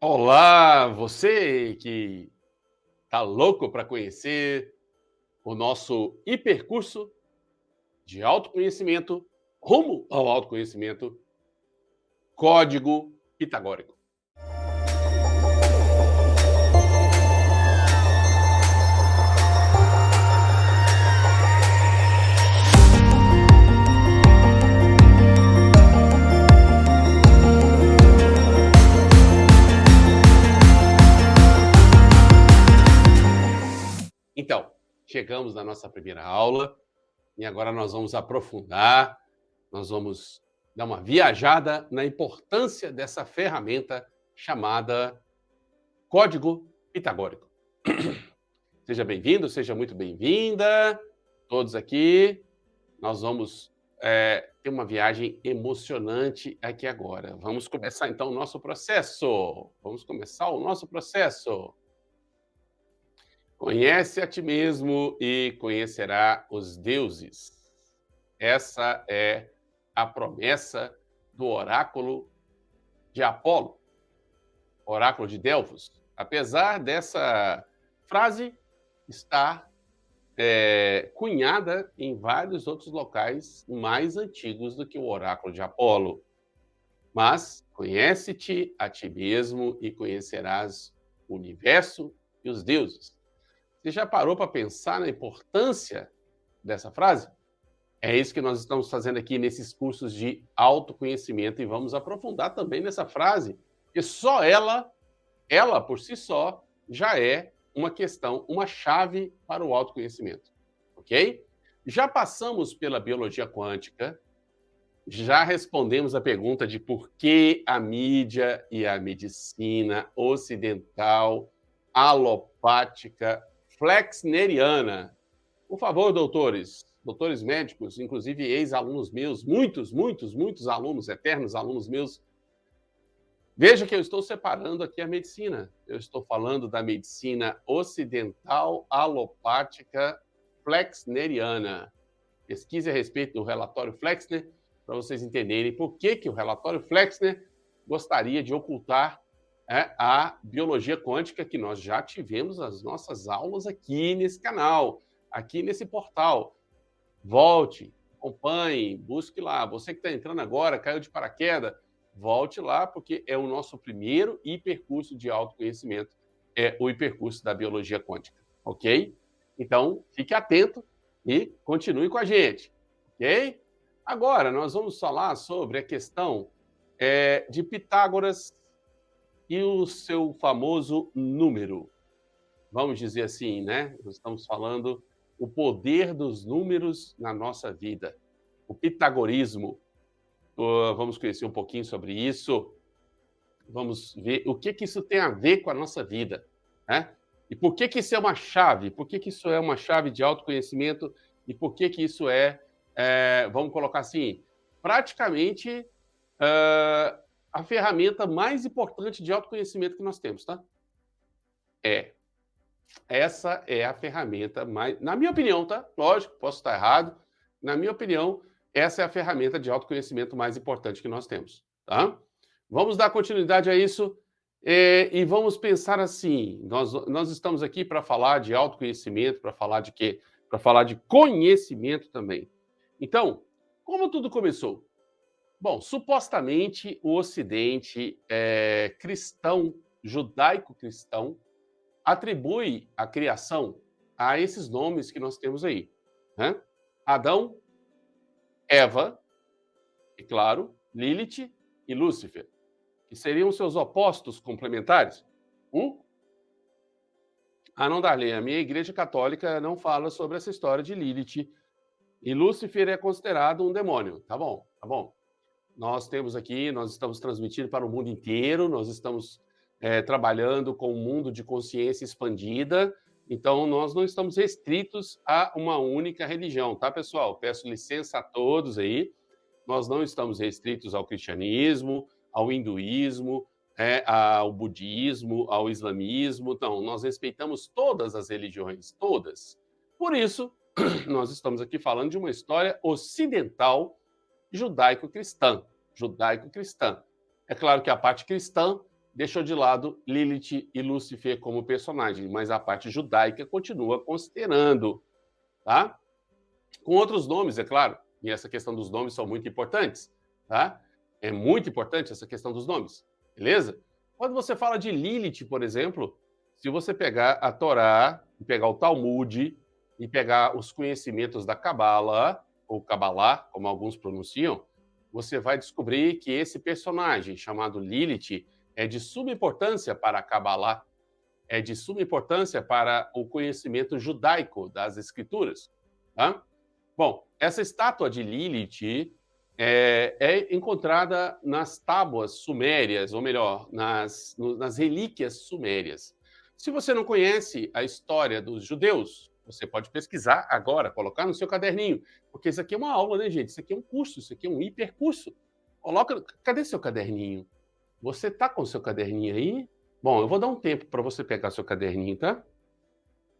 Olá, você que tá louco para conhecer o nosso hipercurso de autoconhecimento rumo ao autoconhecimento, Código Pitagórico. Então, chegamos na nossa primeira aula e agora nós vamos aprofundar, nós vamos dar uma viajada na importância dessa ferramenta chamada Código Pitagórico. Seja bem-vindo, seja muito bem-vinda, todos aqui. Nós vamos ter uma viagem emocionante aqui agora. Vamos começar então o nosso processo. Conhece a ti mesmo e conhecerá os deuses. Essa é a promessa do oráculo de Apolo, oráculo de Delfos. Apesar dessa frase estar cunhada em vários outros locais mais antigos do que o oráculo de Apolo. Mas conhece-te a ti mesmo e conhecerás o universo e os deuses. Você já parou para pensar na importância dessa frase? É isso que nós estamos fazendo aqui nesses cursos de autoconhecimento e vamos aprofundar também nessa frase, porque só ela por si só, já é uma questão, uma chave para o autoconhecimento, ok? Já passamos pela biologia quântica, já respondemos a pergunta de por que a mídia e a medicina ocidental, alopática, flexneriana. Por favor, doutores médicos, inclusive ex-alunos meus, muitos alunos, eternos alunos meus, veja que eu estou separando aqui a medicina. Eu estou falando da medicina ocidental, alopática, flexneriana. Pesquise a respeito do relatório Flexner, para vocês entenderem por que o relatório Flexner gostaria de ocultar a biologia quântica, que nós já tivemos as nossas aulas aqui nesse canal, aqui nesse portal. Volte, acompanhe, busque lá. Você que está entrando agora, caiu de paraquedas, volte lá, porque é o nosso primeiro hipercurso de autoconhecimento, é o hipercurso da biologia quântica, ok? Então, fique atento e continue com a gente, ok? Agora, nós vamos falar sobre a questão de Pitágoras e o seu famoso número. Vamos dizer assim, né? Nós estamos falando o poder dos números na nossa vida, o pitagorismo. Vamos conhecer um pouquinho sobre isso, vamos ver o que isso tem a ver com a nossa vida, né? E por que isso é uma chave? Por que isso é uma chave de autoconhecimento? E por que isso vamos colocar assim, praticamente a ferramenta mais importante de autoconhecimento que nós temos, tá? Essa é a ferramenta mais, na minha opinião, tá? Lógico, posso estar errado. Na minha opinião, essa é a ferramenta de autoconhecimento mais importante que nós temos, tá? Vamos dar continuidade a isso e vamos pensar assim, nós estamos aqui para falar de autoconhecimento, para falar de quê? Para falar de conhecimento também. Então, como tudo começou? Bom, supostamente o Ocidente cristão, judaico-cristão, atribui a criação a esses nomes que nós temos aí, né? Adão, Eva, e claro, Lilith e Lúcifer, que seriam seus opostos complementares. Não, Darley, a minha igreja católica não fala sobre essa história de Lilith, e Lúcifer é considerado um demônio. Tá bom, tá bom. Nós temos aqui, nós estamos transmitindo para o mundo inteiro, nós estamos trabalhando com um mundo de consciência expandida, então nós não estamos restritos a uma única religião, tá, pessoal? Peço licença a todos aí, nós não estamos restritos ao cristianismo, ao hinduísmo, ao budismo, ao islamismo, então nós respeitamos todas as religiões, todas. Por isso, nós estamos aqui falando de uma história ocidental judaico-cristã. É claro que a parte cristã deixou de lado Lilith e Lúcifer como personagem, mas a parte judaica continua considerando, tá? Com outros nomes, é claro, e essa questão dos nomes são muito importantes, tá? É muito importante essa questão dos nomes, beleza? Quando você fala de Lilith, por exemplo, se você pegar a Torá, e pegar o Talmud, e pegar os conhecimentos da Cabala, ou Cabalá, como alguns pronunciam, você vai descobrir que esse personagem chamado Lilith é de suma importância para a Cabalá, é de suma importância para o conhecimento judaico das escrituras, tá? Bom, essa estátua de Lilith é encontrada nas tábuas sumérias, ou melhor, nas relíquias sumérias. Se você não conhece a história dos judeus, você pode pesquisar agora, colocar no seu caderninho, porque isso aqui é uma aula, né, gente? Isso aqui é um curso, isso aqui é um hipercurso. Coloca, cadê seu caderninho? Você tá com o seu caderninho aí? Bom, eu vou dar um tempo para você pegar seu caderninho, tá?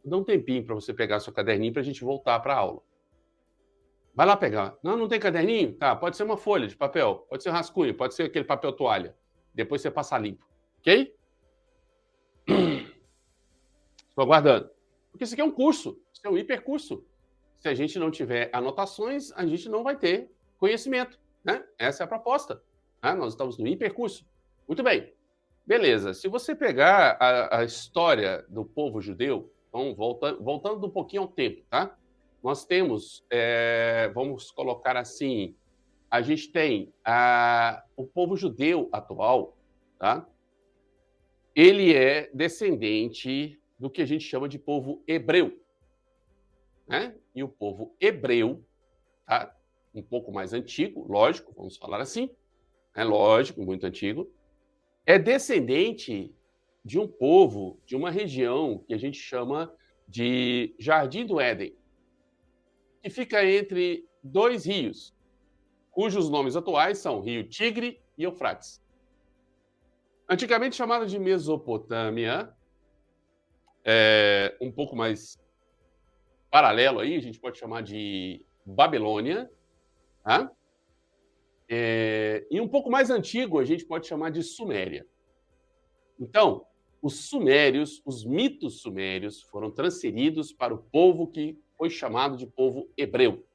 Vou dar um tempinho para você pegar seu caderninho para a gente voltar para a aula. Vai lá pegar. Não, não tem caderninho? Tá, pode ser uma folha de papel, pode ser um rascunho, pode ser aquele papel toalha. Depois você passa limpo, ok? Estou aguardando. Porque isso aqui é um curso, isso é um hipercurso. Se a gente não tiver anotações, a gente não vai ter conhecimento, né? Essa é a proposta. Né? Nós estamos no hipercurso. Muito bem. Beleza. Se você pegar a história do povo judeu, então, voltando um pouquinho ao tempo, tá? Nós temos, vamos colocar assim, a gente tem o povo judeu atual, tá? Ele é descendente do que a gente chama de povo hebreu, né? E o povo hebreu, tá? Um pouco mais antigo, lógico, vamos falar assim, é lógico, muito antigo, é descendente de um povo, de uma região que a gente chama de Jardim do Éden, que fica entre dois rios, cujos nomes atuais são Rio Tigre e Eufrates. Antigamente chamado de Mesopotâmia, um pouco mais paralelo aí, a gente pode chamar de Babilônia, tá? E um pouco mais antigo, a gente pode chamar de Suméria. Então, os sumérios, os mitos sumérios, foram transferidos para o povo que foi chamado de povo hebreu,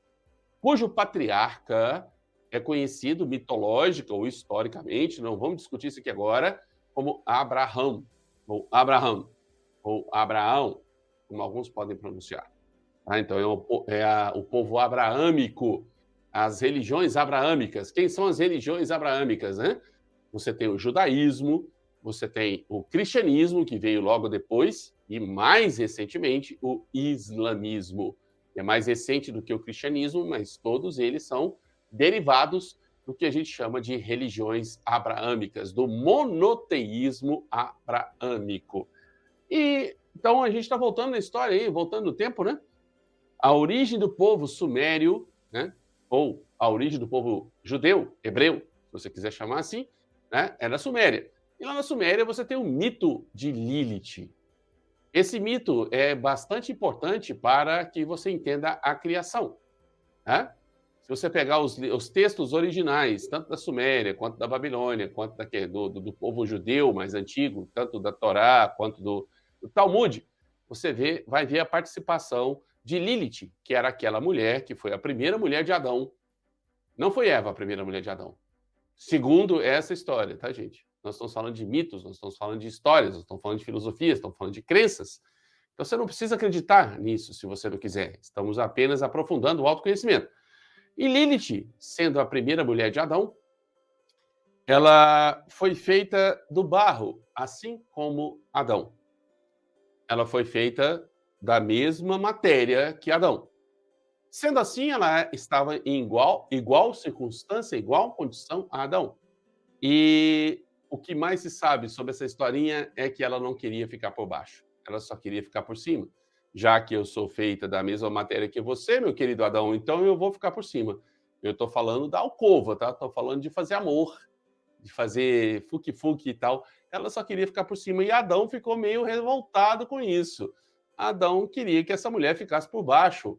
cujo patriarca é conhecido mitológica ou historicamente, não vamos discutir isso aqui agora, como Abraão, ou Abraão, ou Abraão, como alguns podem pronunciar. Tá? Então, o povo abraâmico, as religiões abraâmicas. Quem são as religiões abraâmicas? Né? Você tem o judaísmo, você tem o cristianismo, que veio logo depois, e mais recentemente o islamismo. É mais recente do que o cristianismo, mas todos eles são derivados do que a gente chama de religiões abraâmicas, do monoteísmo abraâmico. E então a gente está voltando na história aí, voltando no tempo, né? A origem do povo sumério, né? Ou a origem do povo judeu, hebreu, se você quiser chamar assim, né? É da Suméria. E lá na Suméria você tem o mito de Lilith. Esse mito é bastante importante para que você entenda a criação. Né? Se você pegar os textos originais, tanto da Suméria, quanto da Babilônia, quanto do povo judeu mais antigo, tanto da Torá, quanto do Talmud, você vai ver a participação de Lilith, que era aquela mulher que foi a primeira mulher de Adão. Não foi Eva a primeira mulher de Adão. Segundo essa história, tá, gente? Nós estamos falando de mitos, nós estamos falando de histórias, nós estamos falando de filosofias, estamos falando de crenças. Então você não precisa acreditar nisso se você não quiser. Estamos apenas aprofundando o autoconhecimento. E Lilith, sendo a primeira mulher de Adão, ela foi feita do barro, assim como Adão. Ela foi feita da mesma matéria que Adão. Sendo assim, ela estava em igual circunstância, igual condição a Adão. E o que mais se sabe sobre essa historinha é que ela não queria ficar por baixo, ela só queria ficar por cima. Já que eu sou feita da mesma matéria que você, meu querido Adão, então eu vou ficar por cima. Eu estou falando da alcova, tá? Estou falando de fazer amor, de fazer fuque-fuque e tal. Ela só queria ficar por cima e Adão ficou meio revoltado com isso. Adão queria que essa mulher ficasse por baixo.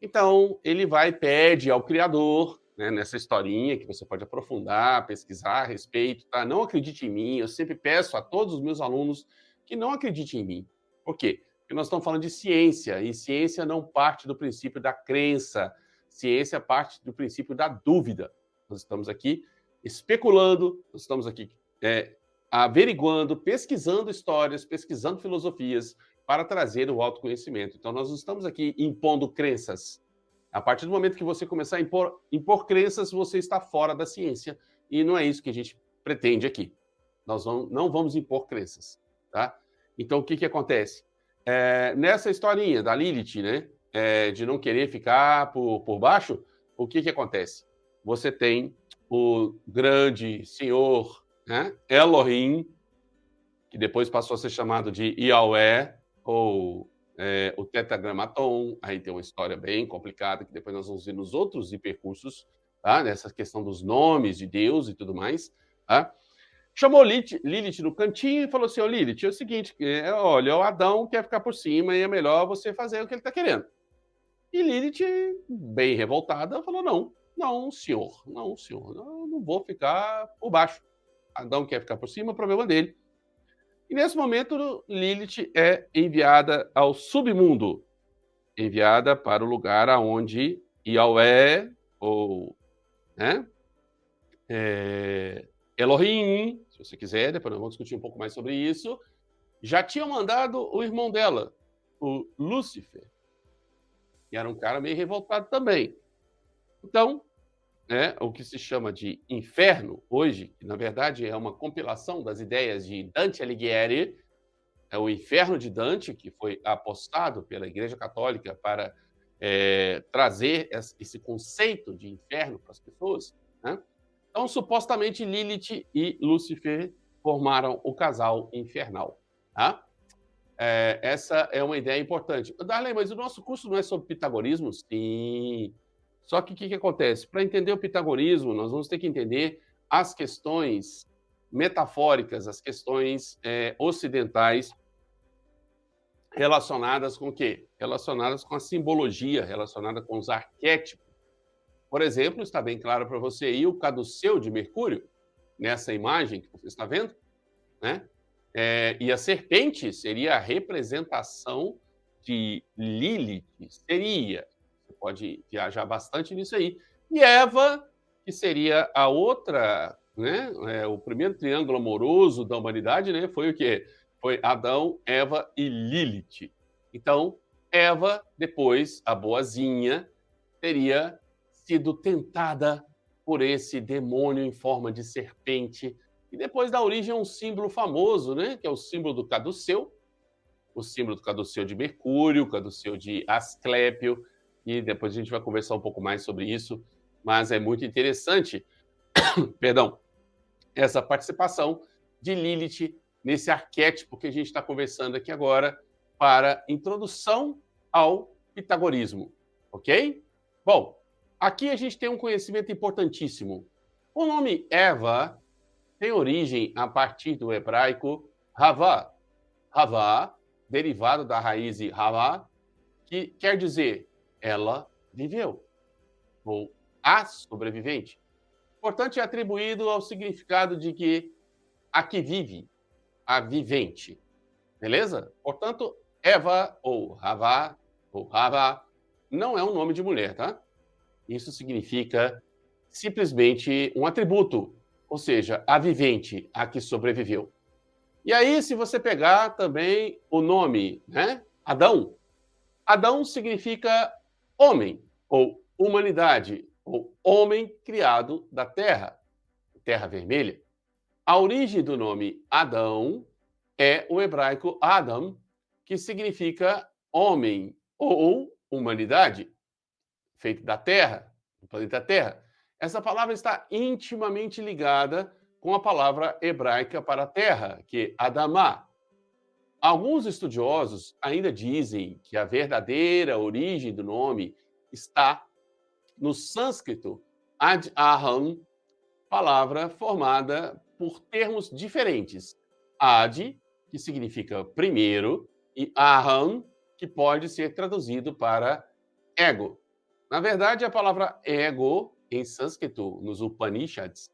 Então, ele vai e pede ao Criador né, nessa historinha que você pode aprofundar, pesquisar a respeito, tá? Não acredite em mim, eu sempre peço a todos os meus alunos que não acreditem em mim. Por quê? Porque nós estamos falando de ciência, e ciência não parte do princípio da crença, ciência parte do princípio da dúvida. Nós estamos aqui especulando, nós estamos aqui averiguando, pesquisando histórias, pesquisando filosofias para trazer o autoconhecimento. Então, nós não estamos aqui impondo crenças. A partir do momento que você começar a impor crenças, você está fora da ciência. E não é isso que a gente pretende aqui. Nós não vamos impor crenças. Tá? Então, o que acontece? Nessa historinha da Lilith, né, de não querer ficar por baixo, o que acontece? Você tem o grande senhor, né, Elohim, que depois passou a ser chamado de Yahweh, ou o Tetragrammaton. Aí tem uma história bem complicada, que depois nós vamos ver nos outros hipercursos, tá? Nessa questão dos nomes de Deus e tudo mais. Tá? Chamou Lilith no cantinho e falou assim: Lilith, é o seguinte, olha, o Adão quer ficar por cima e é melhor você fazer o que ele está querendo. E Lilith, bem revoltada, falou: não, senhor, eu não vou ficar por baixo. Adão quer ficar por cima, o problema dele. E nesse momento, Lilith é enviada ao submundo, enviada para o lugar aonde Yahweh, ou né, Elohim, se você quiser, depois nós vamos discutir um pouco mais sobre isso, já tinha mandado o irmão dela, o Lúcifer, que era um cara meio revoltado também. Então, o que se chama de inferno hoje, que na verdade é uma compilação das ideias de Dante Alighieri, é o inferno de Dante, que foi apostado pela Igreja Católica para trazer esse conceito de inferno para as pessoas. Né? Então, supostamente, Lilith e Lúcifer formaram o casal infernal. Tá? Essa é uma ideia importante. Darley, mas o nosso curso não é sobre pitagorismo? Sim. Só que o que acontece? Para entender o pitagorismo, nós vamos ter que entender as questões metafóricas, as questões ocidentais relacionadas com o quê? Relacionadas com a simbologia, relacionadas com os arquétipos. Por exemplo, está bem claro para você aí o caduceu de Mercúrio, nessa imagem que você está vendo, né? E a serpente seria a representação de Lilith, seria. Você pode viajar bastante nisso aí. E Eva, que seria a outra, né? O primeiro triângulo amoroso da humanidade, né? Foi o quê? Foi Adão, Eva e Lilith. Então, Eva, depois, a boazinha, teria sido tentada por esse demônio em forma de serpente, e depois dá origem a um símbolo famoso, né? Que é o símbolo do caduceu, o símbolo do caduceu de Mercúrio, o caduceu de Asclépio, e depois a gente vai conversar um pouco mais sobre isso, mas é muito interessante, perdão, essa participação de Lilith nesse arquétipo que a gente está conversando aqui agora, para introdução ao pitagorismo, ok? Bom, aqui a gente tem um conhecimento importantíssimo. O nome Eva tem origem a partir do hebraico Havá. Havá, derivado da raiz Havá, que quer dizer ela viveu, ou a sobrevivente. Portanto, é atribuído ao significado de que a que vive, a vivente. Beleza? Portanto, Eva ou Havá não é um nome de mulher, tá? Isso significa simplesmente um atributo, ou seja, a vivente, a que sobreviveu. E aí, se você pegar também o nome, né? Adão. Adão significa homem, ou humanidade, ou homem criado da terra, terra vermelha. A origem do nome Adão é o hebraico Adam, que significa homem ou humanidade, feito da terra, do planeta Terra. Essa palavra está intimamente ligada com a palavra hebraica para terra, que é Adamá. Alguns estudiosos ainda dizem que a verdadeira origem do nome está no sânscrito Ad Aham, palavra formada por termos diferentes. Ad, que significa primeiro, e Aham, que pode ser traduzido para ego. Na verdade, a palavra ego em sânscrito, nos Upanishads,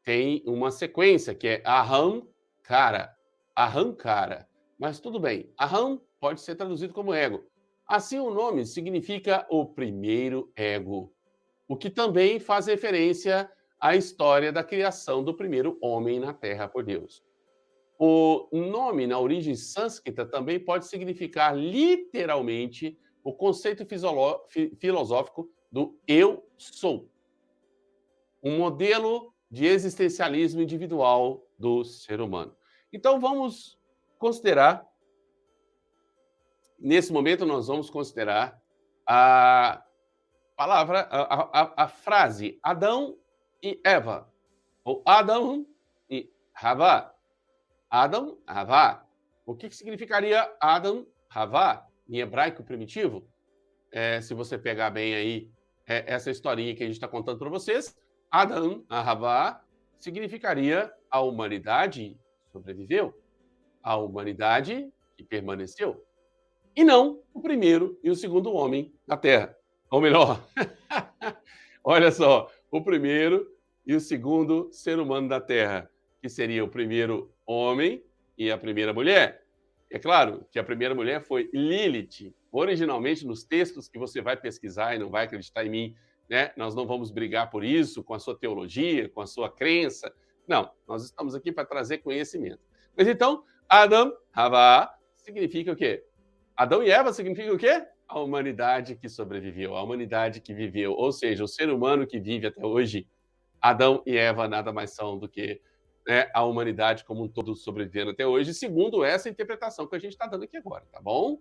tem uma sequência que é Ahamkara, Ahamkara. Mas tudo bem, Aham pode ser traduzido como ego. Assim, o nome significa o primeiro ego, o que também faz referência à história da criação do primeiro homem na Terra por Deus. O nome, na origem sânscrita, também pode significar literalmente o conceito filosófico do eu sou, um modelo de existencialismo individual do ser humano. Então, vamos considerar, nesse momento, nós vamos considerar a palavra, a frase Adão e Eva, ou Adão e Havá. Adam, Havá. O que significaria Adam, Havá, em hebraico primitivo? Se você pegar bem aí essa historinha que a gente está contando para vocês, Adam, Havá, significaria a humanidade sobreviveu, a humanidade que permaneceu, e não o primeiro e o segundo homem na Terra. Ou melhor, olha só, o primeiro e o segundo ser humano da Terra, que seria o primeiro homem e a primeira mulher. É claro que a primeira mulher foi Lilith. Originalmente, nos textos que você vai pesquisar e não vai acreditar em mim, né? Nós não vamos brigar por isso, com a sua teologia, com a sua crença. Não, nós estamos aqui para trazer conhecimento. Mas então, Adam, Havá, significa o quê? Adão e Eva significa o quê? A humanidade que sobreviveu, a humanidade que viveu. Ou seja, o ser humano que vive até hoje, Adão e Eva nada mais são do que a humanidade como um todo sobrevivendo até hoje, segundo essa interpretação que a gente está dando aqui agora, tá bom?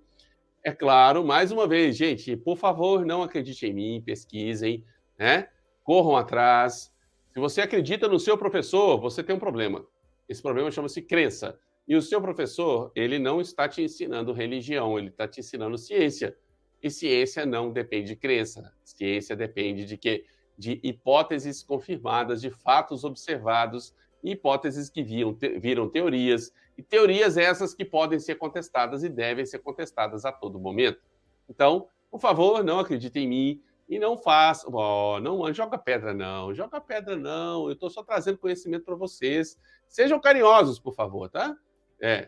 É claro, mais uma vez, gente, por favor, não acredite em mim, pesquisem, né? Corram atrás. Se você acredita no seu professor, você tem um problema. Esse problema chama-se crença. E o seu professor, ele não está te ensinando religião, ele está te ensinando ciência. E ciência não depende de crença. Ciência depende de quê? De hipóteses confirmadas, de fatos observados, hipóteses que viram teorias, e teorias essas que podem ser contestadas e devem ser contestadas a todo momento. Então, por favor, não acredite em mim e não faça... não joga pedra não, eu estou só trazendo conhecimento para vocês. Sejam carinhosos, por favor, tá?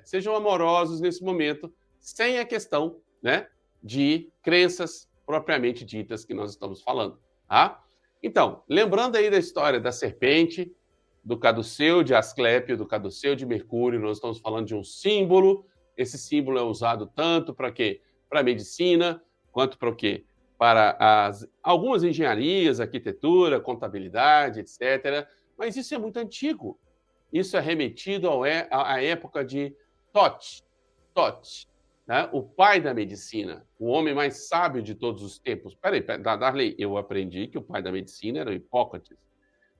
Sejam amorosos nesse momento, sem a questão, né, de crenças propriamente ditas que nós estamos falando, tá? Então, lembrando aí da história da serpente, do caduceu de Asclépio, do caduceu de Mercúrio, nós estamos falando de um símbolo. Esse símbolo é usado tanto para quê? Para a medicina, quanto para o quê? Para algumas engenharias, arquitetura, contabilidade, etc. Mas isso é muito antigo. Isso é remetido à época de Tote, né? O pai da medicina, o homem mais sábio de todos os tempos. Peraí, Darley, eu aprendi que o pai da medicina era Hipócrates.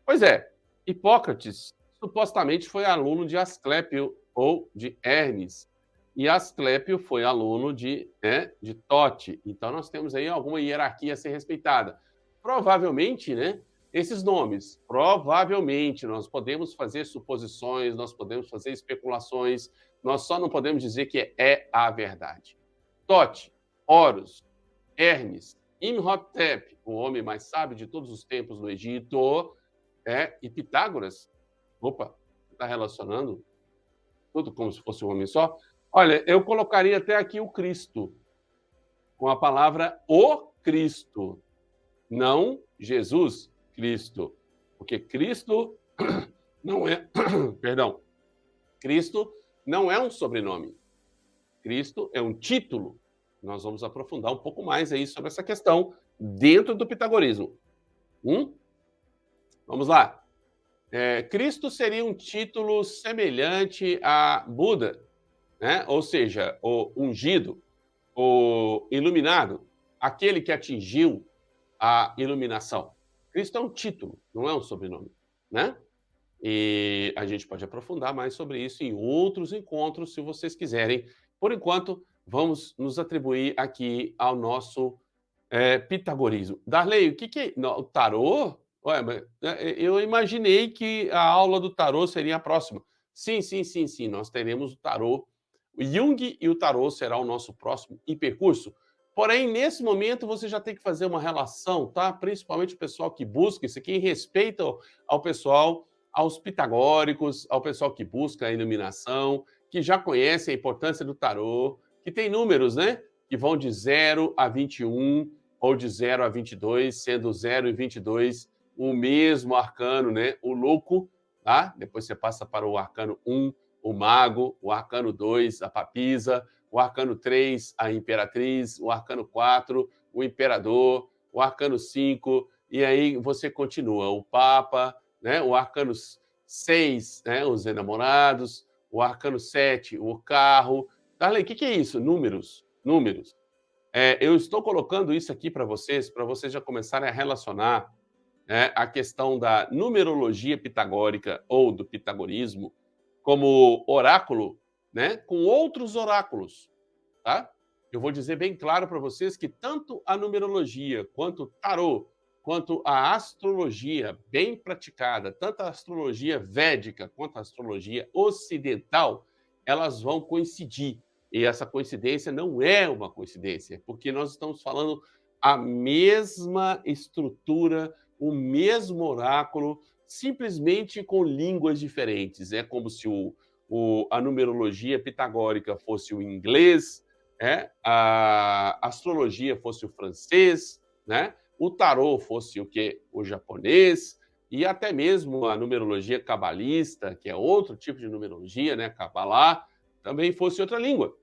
Pois é, Hipócrates supostamente foi aluno de Asclépio ou de Hermes, e Asclépio foi aluno de Tote. Então, nós temos aí alguma hierarquia a ser respeitada. Provavelmente, né, esses nomes, provavelmente, nós podemos fazer suposições, nós podemos fazer especulações, nós só não podemos dizer que é a verdade. Tote, Horus, Hermes, Imhotep, o homem mais sábio de todos os tempos no Egito, e Pitágoras, está relacionando tudo como se fosse um homem só. Olha, eu colocaria até aqui o Cristo, com a palavra o Cristo, não Jesus Cristo, porque Cristo não é, perdão, Cristo não é um sobrenome, Cristo é um título. Nós vamos aprofundar um pouco mais aí sobre essa questão dentro do pitagorismo. Vamos lá. Cristo seria um título semelhante a Buda, né? Ou seja, o ungido, o iluminado, aquele que atingiu a iluminação. Cristo é um título, não é um sobrenome, né? E a gente pode aprofundar mais sobre isso em outros encontros, se vocês quiserem. Por enquanto, vamos nos atribuir aqui ao nosso pitagorismo. Darley, o que é o tarô? Ué, mas eu imaginei que a aula do tarô seria a próxima. Sim, nós teremos o tarô. O Jung e o tarô será o nosso próximo percurso. Porém, nesse momento, você já tem que fazer uma relação, tá? Principalmente o pessoal que busca isso aqui, em respeito ao pessoal, aos pitagóricos, ao pessoal que busca a iluminação, que já conhece a importância do tarô, que tem números, né? Que vão de 0 a 21 ou de 0 a 22, sendo 0 e 22 o mesmo arcano, né? O louco, tá? Depois você passa para o arcano 1, o mago, o arcano 2, a papisa, o arcano 3, a imperatriz, o arcano 4, o imperador, o arcano 5, e aí você continua, o papa, né? O arcano 6, né? Os enamorados, o arcano 7, o carro. Darley, o que é isso? Números, números. Eu estou colocando isso aqui para vocês já começarem a relacionar, né, a questão da numerologia pitagórica ou do pitagorismo como oráculo, né, com outros oráculos, tá? Eu vou dizer bem claro para vocês que tanto a numerologia, quanto o tarô, quanto a astrologia bem praticada, tanto a astrologia védica quanto a astrologia ocidental, elas vão coincidir. E essa coincidência não é uma coincidência, porque nós estamos falando a mesma estrutura, o mesmo oráculo, simplesmente com línguas diferentes. É como se a numerologia pitagórica fosse o inglês, a astrologia fosse o francês, né? O tarô fosse o quê? O japonês, e até mesmo a numerologia cabalista, que é outro tipo de numerologia, né? Cabalá, também fosse outra língua,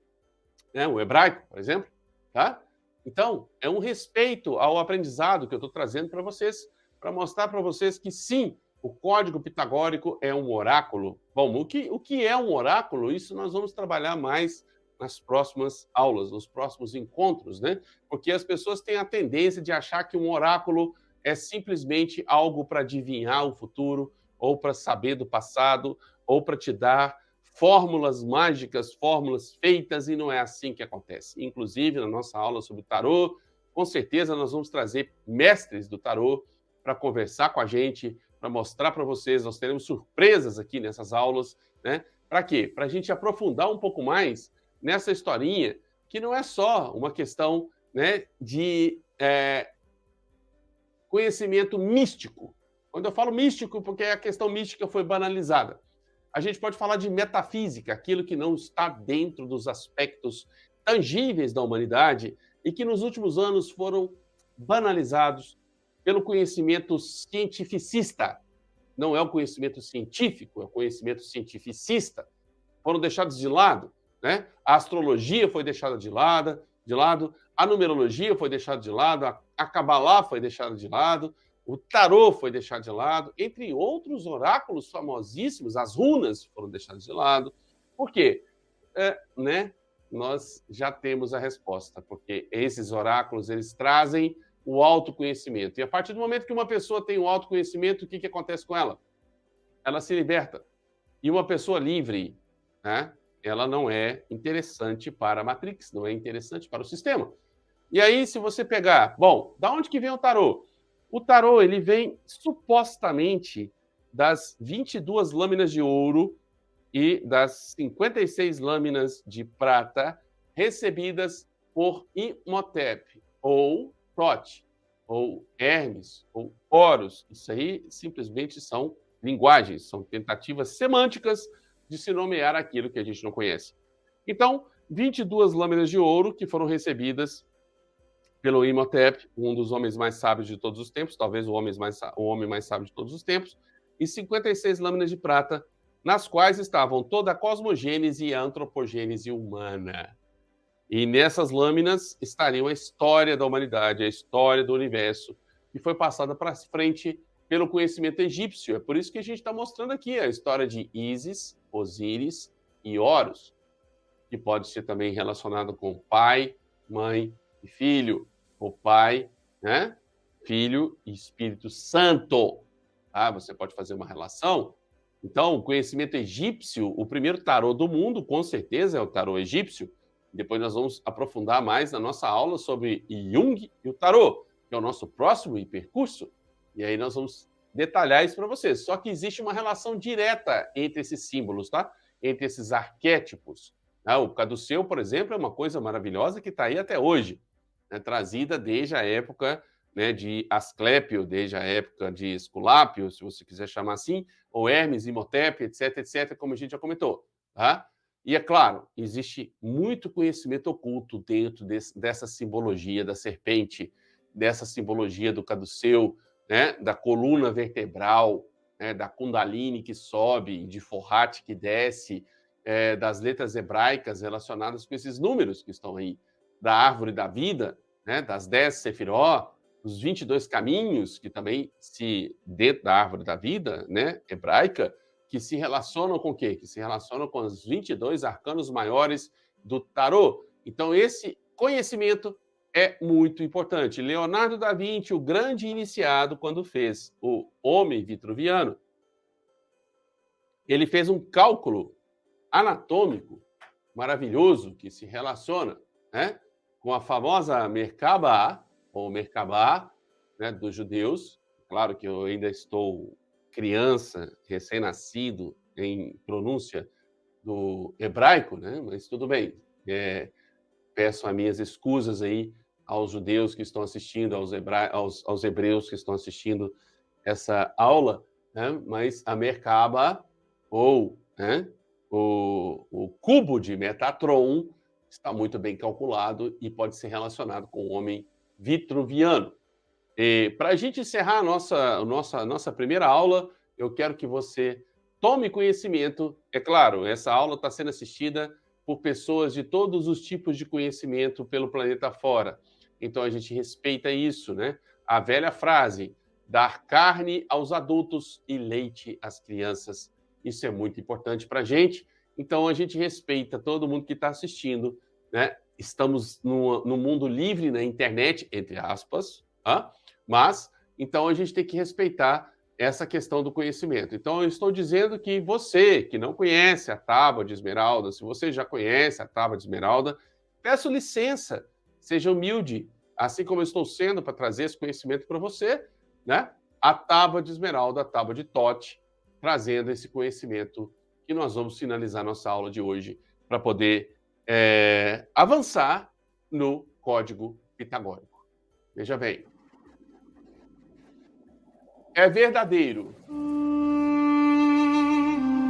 né? O hebraico, por exemplo, tá? Então, é um respeito ao aprendizado que eu estou trazendo para vocês, para mostrar para vocês que sim, o código pitagórico é um oráculo. Bom, o que é um oráculo? Isso nós vamos trabalhar mais nas próximas aulas, nos próximos encontros, né? Porque as pessoas têm a tendência de achar que um oráculo é simplesmente algo para adivinhar o futuro, ou para saber do passado, ou para te dar fórmulas mágicas, fórmulas feitas, e não é assim que acontece. Inclusive, na nossa aula sobre tarô, com certeza nós vamos trazer mestres do tarô para conversar com a gente, para mostrar para vocês. Nós teremos surpresas aqui nessas aulas, né? Para quê? Para a gente aprofundar um pouco mais nessa historinha, que não é só uma questão, né, de conhecimento místico. Quando eu falo místico, porque a questão mística foi banalizada. A gente pode falar de metafísica, aquilo que não está dentro dos aspectos tangíveis da humanidade e que nos últimos anos foram banalizados pelo conhecimento cientificista. Não é o conhecimento científico, é o conhecimento cientificista. Foram deixados de lado, né? A astrologia foi deixada de lado, a numerologia foi deixada de lado, a cabalá foi deixada de lado, o tarô foi deixado de lado, entre outros oráculos famosíssimos, as runas foram deixadas de lado. Por quê? Né? Nós já temos a resposta, porque esses oráculos, eles trazem o autoconhecimento. E a partir do momento que uma pessoa tem o autoconhecimento, o que acontece com ela? Ela se liberta. E uma pessoa livre, né, ela não é interessante para a Matrix, não é interessante para o sistema. E aí, se você pegar... Bom, da onde que vem o tarô? O tarô, ele vem supostamente das 22 lâminas de ouro e das 56 lâminas de prata recebidas por Imhotep, ou Thoth, ou Hermes, ou Horus. Isso aí simplesmente são linguagens, são tentativas semânticas de se nomear aquilo que a gente não conhece. Então, 22 lâminas de ouro que foram recebidas pelo Imhotep, um dos homens mais sábios de todos os tempos, talvez o homem mais sábio de todos os tempos, e 56 lâminas de prata, nas quais estavam toda a cosmogênese e a antropogênese humana. E nessas lâminas estariam a história da humanidade, a história do universo, que foi passada para frente pelo conhecimento egípcio. É por isso que a gente está mostrando aqui a história de Ísis, Osíris e Horus, que pode ser também relacionado com pai, mãe e filho, o pai, né? Filho e Espírito Santo. Você pode fazer uma relação. Então, o conhecimento egípcio, o primeiro tarô do mundo, com certeza, é o tarô egípcio. Depois nós vamos aprofundar mais na nossa aula sobre Jung e o tarô, que é o nosso próximo percurso. E aí nós vamos detalhar isso para vocês. Só que existe uma relação direta entre esses símbolos, tá? Entre esses arquétipos. O caduceu, por exemplo, é uma coisa maravilhosa que está aí até hoje. né, trazida desde a época, né, de Asclépio, desde a época de Esculápio, se você quiser chamar assim, ou Hermes, Imhotep, etc, como a gente já comentou, tá? E é claro, existe muito conhecimento oculto dentro dessa simbologia da serpente, dessa simbologia do caduceu, né, da coluna vertebral, né, da Kundalini que sobe, de Fohat que desce, das letras hebraicas relacionadas com esses números que estão aí, da árvore da vida, né, das 10 Sefiró, os 22 caminhos, que também se dentro da árvore da vida, né, hebraica, que se relacionam com o quê? Que se relacionam com os 22 arcanos maiores do tarô. Então, esse conhecimento é muito importante. Leonardo da Vinci, o grande iniciado, quando fez o Homem Vitruviano, ele fez um cálculo anatômico maravilhoso que se relaciona, né, com a famosa Merkabah, ou Merkabah, né, dos judeus. Claro que eu ainda estou criança, recém-nascido em pronúncia do hebraico, né, mas tudo bem. Peço as minhas escusas aí aos judeus que estão assistindo, aos hebreus que estão assistindo essa aula, né, mas a Merkabah, ou, né, o cubo de Metatron, está muito bem calculado e pode ser relacionado com o homem vitruviano. Para a gente encerrar a nossa primeira aula, eu quero que você tome conhecimento. É claro, essa aula está sendo assistida por pessoas de todos os tipos de conhecimento pelo planeta fora. Então a gente respeita isso, né? A velha frase: dar carne aos adultos e leite às crianças. Isso é muito importante para a gente. Então a gente respeita todo mundo que está assistindo, né? Estamos no mundo livre na internet, entre aspas, tá? Mas então a gente tem que respeitar essa questão do conhecimento. Então eu estou dizendo que você que não conhece a tábua de esmeralda, se você já conhece a tábua de esmeralda, peço licença, seja humilde, assim como eu estou sendo para trazer esse conhecimento para você, né? A tábua de esmeralda, a tábua de Thoth, trazendo esse conhecimento que nós vamos finalizar nossa aula de hoje para poder avançar no código pitagórico. Veja bem, é verdadeiro,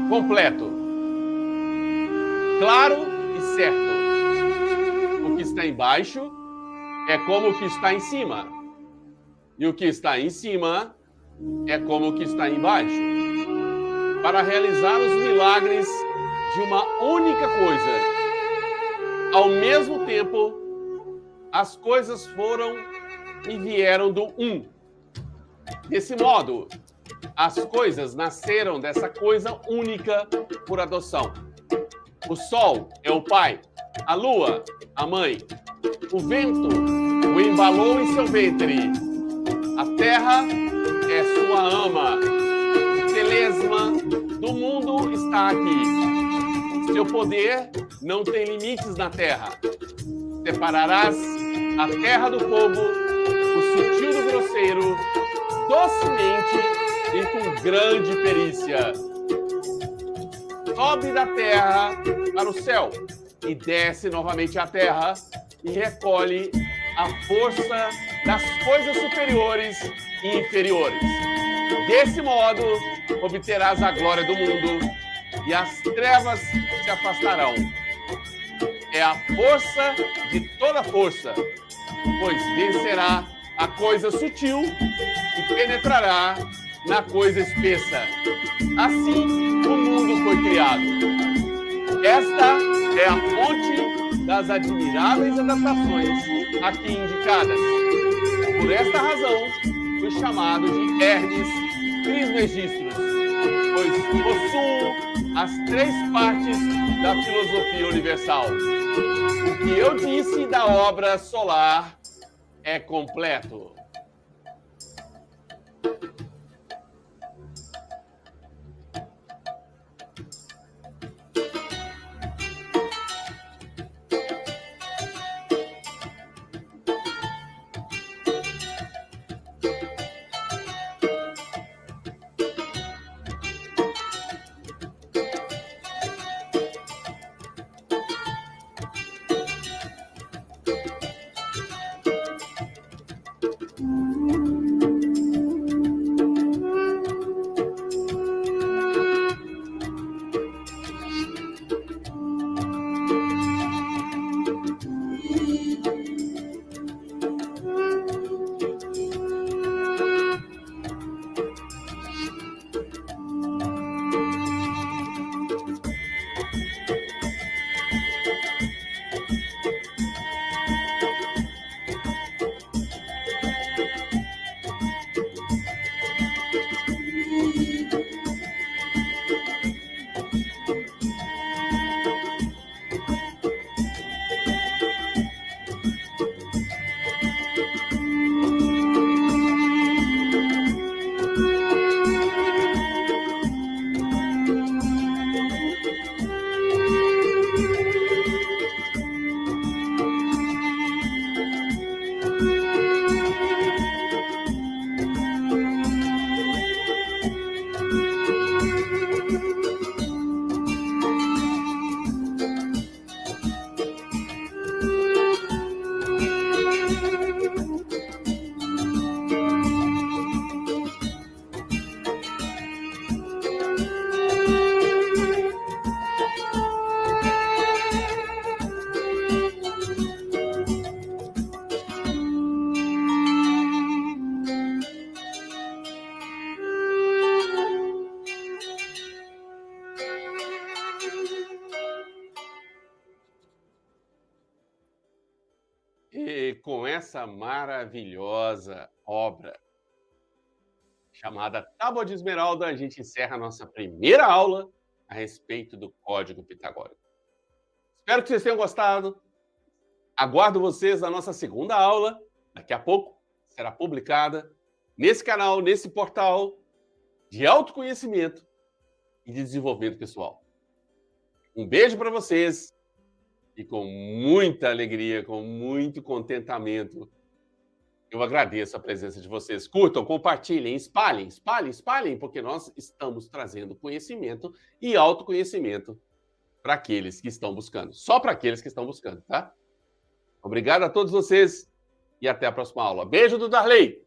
completo, claro e certo. O que está embaixo é como o que está em cima, e o que está em cima é como o que está embaixo. Para realizar os milagres de uma única coisa, ao mesmo tempo, as coisas foram e vieram do um. Desse modo, as coisas nasceram dessa coisa única por adoção. O sol é o pai, a lua, a mãe, o vento o embalou em seu ventre, a terra é sua ama, o telesma do mundo está aqui. Seu poder não tem limites na terra. Separarás a terra do fogo, o sutil do grosseiro, docemente e com grande perícia. Sobe da terra para o céu e desce novamente à terra e recolhe a força das coisas superiores e inferiores. Desse modo, obterás a glória do mundo e as trevas se afastarão. É a força de toda força, pois vencerá a coisa sutil e penetrará na coisa espessa. Assim o mundo foi criado. Esta é a fonte das admiráveis adaptações aqui indicadas. Por esta razão, fui chamado de Hermes Trismegistros, pois possuo as 3 partes da filosofia universal. O que eu disse da obra solar é completo. E com essa maravilhosa obra chamada Tábua de Esmeralda, a gente encerra a nossa primeira aula a respeito do Código Pitagórico. Espero que vocês tenham gostado. Aguardo vocês na nossa segunda aula. Daqui a pouco será publicada nesse canal, nesse portal de autoconhecimento e de desenvolvimento pessoal. Um beijo para vocês e com muita alegria, com muito contentamento, eu agradeço a presença de vocês. Curtam, compartilhem, espalhem, espalhem, espalhem, porque nós estamos trazendo conhecimento e autoconhecimento para aqueles que estão buscando. Só para aqueles que estão buscando, tá? Obrigado a todos vocês e até a próxima aula. Beijo do Darley!